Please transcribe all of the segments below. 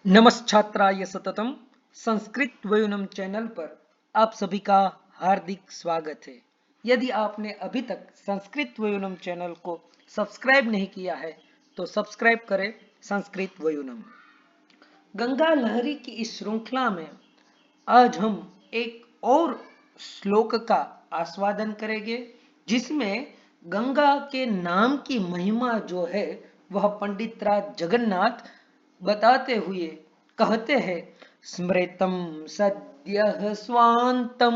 नमस्छात्राय सततम Sanskrit वयुनम channel पर आप सभी का हार्दिक स्वागत है। यदि आपने अभी तक संस्कृत वयुनम चैनल को सब्सक्राइब नहीं किया है तो सब्सक्राइब करें संस्कृत वयुनम। गंगा लहरी की इस श्रृंखला में आज हम एक और श्लोक का आस्वादन करेंगे जिसमें गंगा के नाम की महिमा जो है वह पंडित राज जगन्नाथ बताते हुए कहते हैं, स्मृतं सद्यः स्वान्तं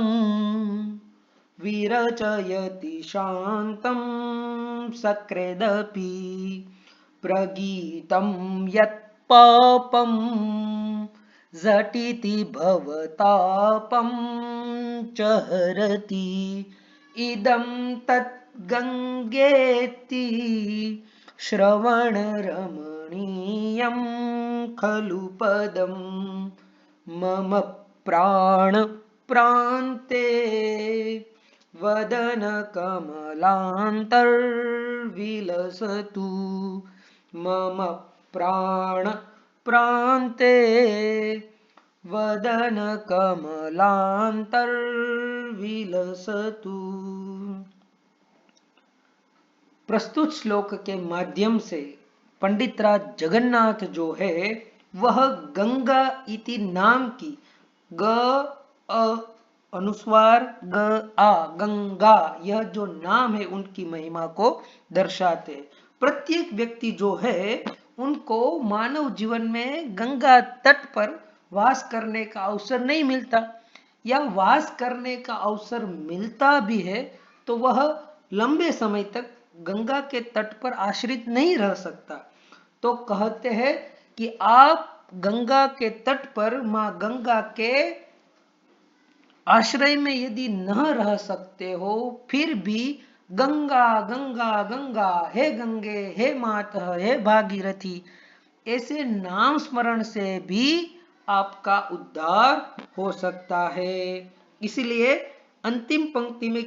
विरचयति शान्तं सकृदपि प्रगीतं यत् पापं झटिति भवतापं च हरति इदं तत् गङ्गेति श्रवणरमणीयं खलु पदं मम प्राणप्रान्ते वदनकमलान्तर्विलसतु मम प्राणप्रान्ते वदनकमलान्तर्विलसतु। प्रस्तुत श्लोक के माध्यम से पंडित राज जगन्नाथ जो है वह गंगा इति नाम की ग अ अनुस्वार ग आ गंगा यह जो नाम है उनकी महिमा को दर्शाते हैं। प्रत्येक व्यक्ति जो है उनको मानव जीवन में गंगा तट पर वास करने का अवसर नहीं मिलता, या वास करने का अवसर मिलता भी है तो वह लंबे समय तक गंगा के तट पर आश्रित नहीं रह सकता। तो कहते हैं कि आप गंगा के तट पर मां गंगा के आश्रय में यदि न रह सकते हो फिर भी गंगा गंगा गंगा हे गंगे हे मातः हे भागीरथी ऐसे नाम स्मरण से भी आपका उद्धार हो सकता है। इसलिए अंतिम पंक्ति में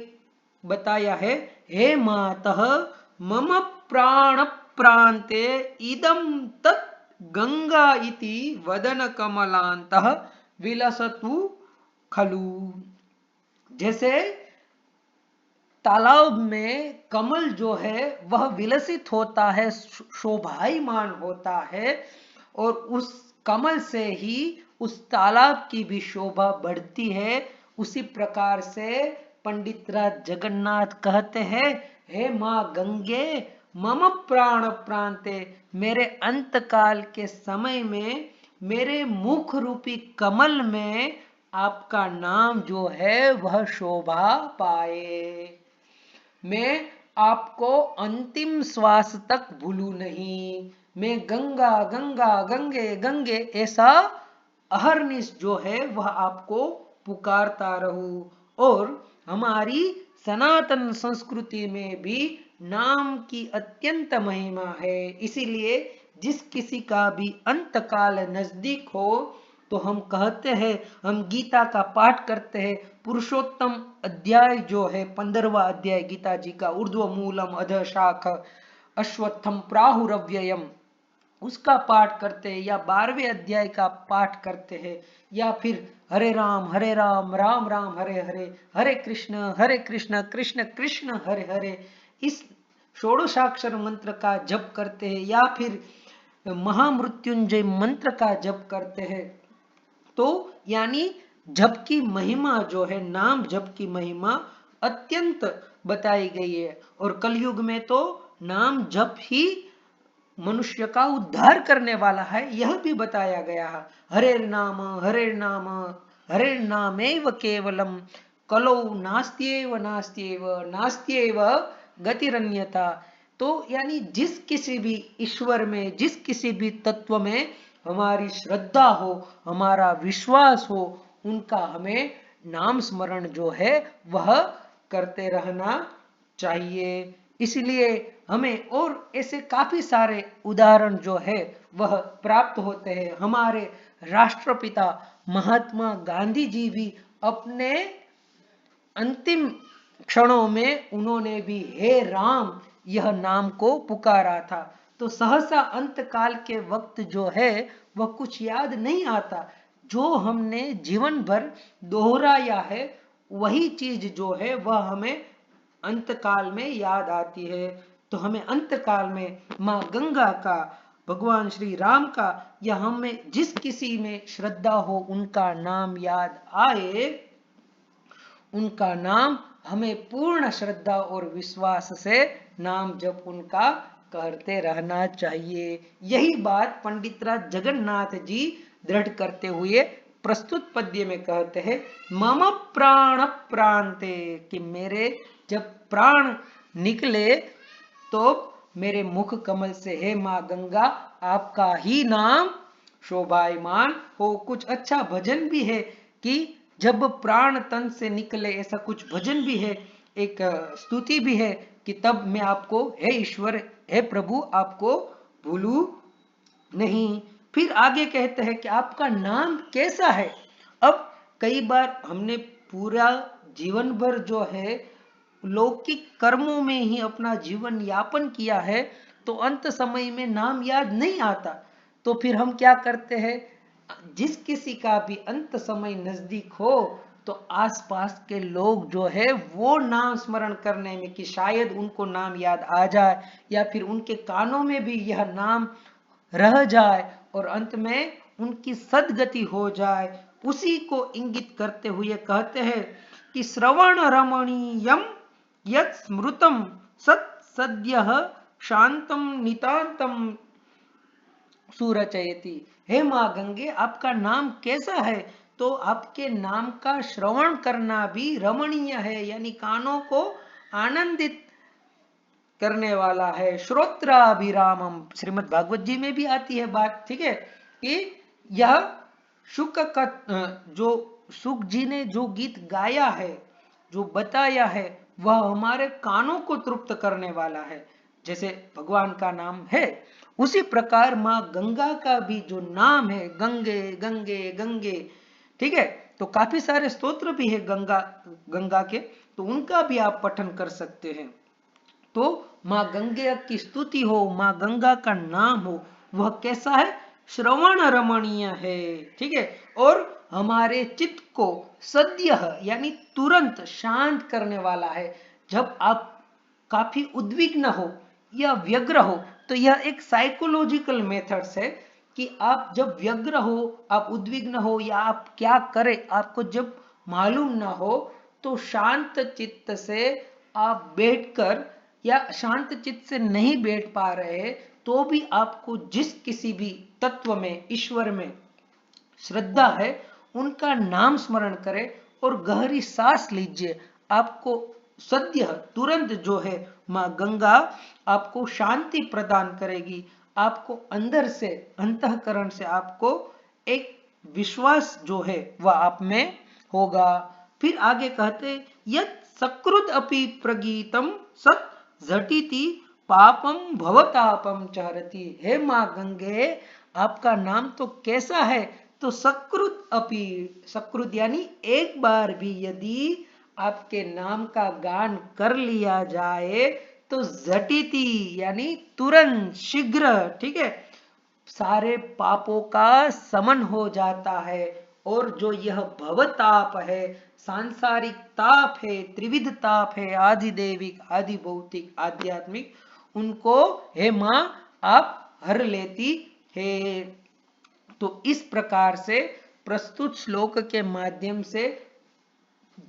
बताया है, हे मातः मम प्राण प्रांते इदं तत् गंगा इति वदन कमलान्तः विलसतु खलु। जैसे तालाब में कमल जो है वह विलसित होता है, शोभायमान होता है, और उस कमल से ही उस तालाब की भी शोभा बढ़ती है। उसी प्रकार से पंडित राज जगन्नाथ कहते हैं, हे मां गंगे मम प्राण प्रांते, मेरे अंतकाल के समय में मेरे मुख रूपी कमल में आपका नाम जो है वह शोभा पाए, मैं आपको अंतिम श्वास तक भूलू नहीं, मैं गंगा गंगा गंगे गंगे ऐसा अहरनिश जो है वह आपको पुकारता रहूं। और हमारी सनातन संस्कृति में भी नाम की अत्यंत महिमा है, इसीलिए जिस किसी का भी अंतकाल नजदीक हो तो हम कहते हैं, हम गीता का पाठ करते हैं, पुरुषोत्तम अध्याय जो है 15वां अध्याय गीता जी का, ऊर्ध्व मूलम अध शाख अश्वत्थम प्राहुरव्ययम, उसका पाठ करते हैं, या 12वें अध्याय का पाठ करते हैं, या फिर हरे राम राम राम हरे हरे, हरे कृष्ण कृष्ण कृष्ण हरे हरे, इस षोडशाक्षर मंत्र का जप करते हैं, या फिर महामृत्युंजय मंत्र का जप करते हैं। तो यानी जप की महिमा जो है, नाम जप की महिमा अत्यंत बताई गई है। और कलयुग में तो नाम जप ही मनुष्य का उद्धार करने वाला है, यह भी बताया गया है। हरे नाम हरे नामेव केवलम कलौ नास्त्येव नास्त्येव नास्त्येव गतिरन्यथा। तो यानी जिस किसी भी ईश्वर में, जिस किसी भी तत्व में हमारी श्रद्धा हो, हमारा विश्वास हो, उनका हमें नाम स्मरण जो है वह करते रहना चाहिए। इसलिए हमें और ऐसे काफी सारे उदाहरण जो है वह प्राप्त होते हैं। हमारे राष्ट्रपिता महात्मा गांधी जी भी अपने अंतिम क्षणों में उन्होंने भी हे राम यह नाम को पुकारा था। तो सहसा अंत काल के वक्त जो है वह कुछ याद नहीं आता। जो हमने जीवन भर दोहराया है वही चीज जो है वह हमें अंत काल में याद आती है। तो हमें अंत काल में माँ गंगा का, भगवान श्री राम का, या हमें जिस किसी में श्रद्धा हो उनका नाम याद आए, उनका नाम हमें पूर्ण श्रद्धा और विश्वास से नाम जप उनका करते रहना चाहिए। यही बात पंडित राज जगन्नाथ जी दृढ़ करते हुए प्रस्तुत पद्य में कहते हैं, मम प्राण प्रांते, कि मेरे जब प्राण निकले तो मेरे मुख कमल से हे माँ गंगा आपका ही नाम शोभायमान हो। कुछ अच्छा भजन भी है कि जब प्राण तन से निकले, ऐसा कुछ भजन भी है, एक स्तुति भी है कि तब मैं आपको, हे ईश्वर, हे प्रभु, आपको भूलू नहीं। फिर आगे कहते हैं कि आपका नाम कैसा है। अब कई बार हमने पूरा जीवन भर जो है लौकिक कर्मों में ही अपना जीवन यापन किया है, तो अंत समय में नाम याद नहीं आता। तो फिर हम क्या करते हैं, जिस किसी का भी अंत समय नजदीक हो तो आसपास के लोग जो है वो नाम स्मरण करने में, कि शायद उनको नाम याद आ जाए या फिर उनके कानों में भी यह नाम रह जाए और अंत में उनकी सदगति हो जाए, उसी को इंगित करते हुए कहते हैं कि श्रवण रमणीयम यत् स्मृतम सत् सद्यः शांतम नितांतम सुरचयति। हे माँ गंगे आपका नाम कैसा है, तो आपके नाम का श्रवण करना भी रमणीय है, यानी कानों को आनंदित करने वाला है। श्रोत्राभिरामम, श्रीमद् भागवत जी में भी आती है बात, ठीक है, कि यह शुक का जो शुक जी ने जो गीत गाया है, जो बताया है, वह हमारे कानों को तृप्त करने वाला है। जैसे भगवान का नाम है, उसी प्रकार माँ गंगा का भी जो नाम है, गंगे गंगे गंगे, ठीक है, तो काफी सारे स्तोत्र भी है गंगा गंगा के, तो उनका भी आप पठन कर सकते हैं। तो माँ गंगा की स्तुति हो, माँ गंगा का नाम हो, वह कैसा है, श्रवण रमणीय है, ठीक है, और हमारे चित्त को सद्य यानी तुरंत शांत करने वाला है। जब आप काफी उद्विग्न हो या व्यग्र हो, तो यह एक साइकोलॉजिकल मेथड्स है कि आप जब व्यग्र हो, आप उद्विग्न हो, या आप क्या करें आपको जब मालूम ना हो, तो शांत चित्त से आप बैठकर, या शांत चित्त से नहीं बैठ पा रहे तो भी आपको जिस किसी भी तत्व में, ईश्वर में श्रद्धा है, उनका नाम स्मरण करें और गहरी सांस लीजिए। आपको सद्य तुरंत जो है माँ गंगा आपको शांति प्रदान करेगी। आपको अंदर से, अंतःकरण से आपको एक विश्वास जो है वह आप में होगा। फिर आगे कहते, यत् सकृत अपि प्रगीतम सत झटिति पापम भवतापम चहरति। हे माँ गंगे आपका नाम तो कैसा है, तो सकृत अपि, सकृत यानी एक बार भी यदि आपके नाम का गान कर लिया जाए तो झटिति यानी तुरंत, शीघ्र, ठीक है, सारे पापों का समन हो जाता है। और जो यह भवताप है, सांसारिक ताप है, त्रिविध ताप है, आदि देविक, आदि भौतिक, आध्यात्मिक, उनको हे माँ आप हर लेती है। तो इस प्रकार से प्रस्तुत श्लोक के माध्यम से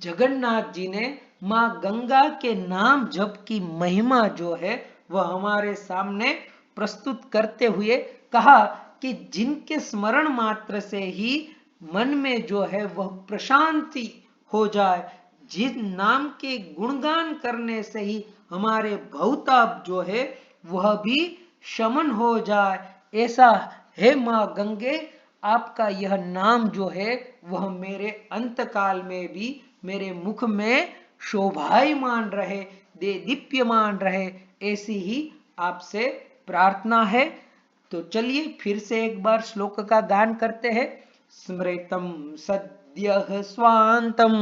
जगन्नाथ जी ने माँ गंगा के नाम जप की महिमा जो है वह हमारे सामने प्रस्तुत करते हुए कहा कि जिनके स्मरण मात्र से ही मन में जो है वह प्रशांति हो जाए, जिन नाम के गुणगान करने से ही हमारे भवताप जो है वह भी शमन हो जाए, ऐसा हे माँ गंगे आपका यह नाम जो है वह मेरे अंतकाल में भी मेरे मुख में शोभायमान रहे, दे दीप्यमान रहे, ऐसी ही आपसे प्रार्थना है। तो चलिए फिर से एक बार श्लोक का गान करते हैं। स्मृतम सद्यः स्वांतम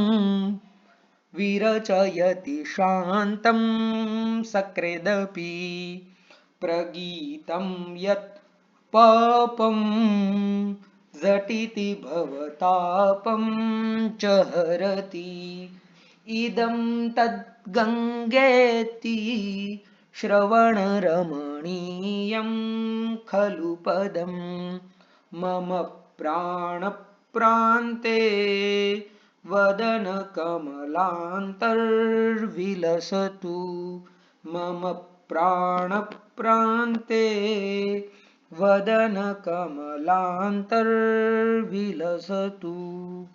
विरचयति शांतम सकृदपि प्रगीतं यत् पापं झटिति भवतापं च हरति इदं तद्गङ्गेति श्रवणरमणीयं खलु पदं मम प्राणप्रान्ते वदनकमलान्तर्विलसतु मम प्राणप्रान्ते वदनकमलान्तर्विलसतु।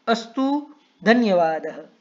अस्तु, धन्यवादः।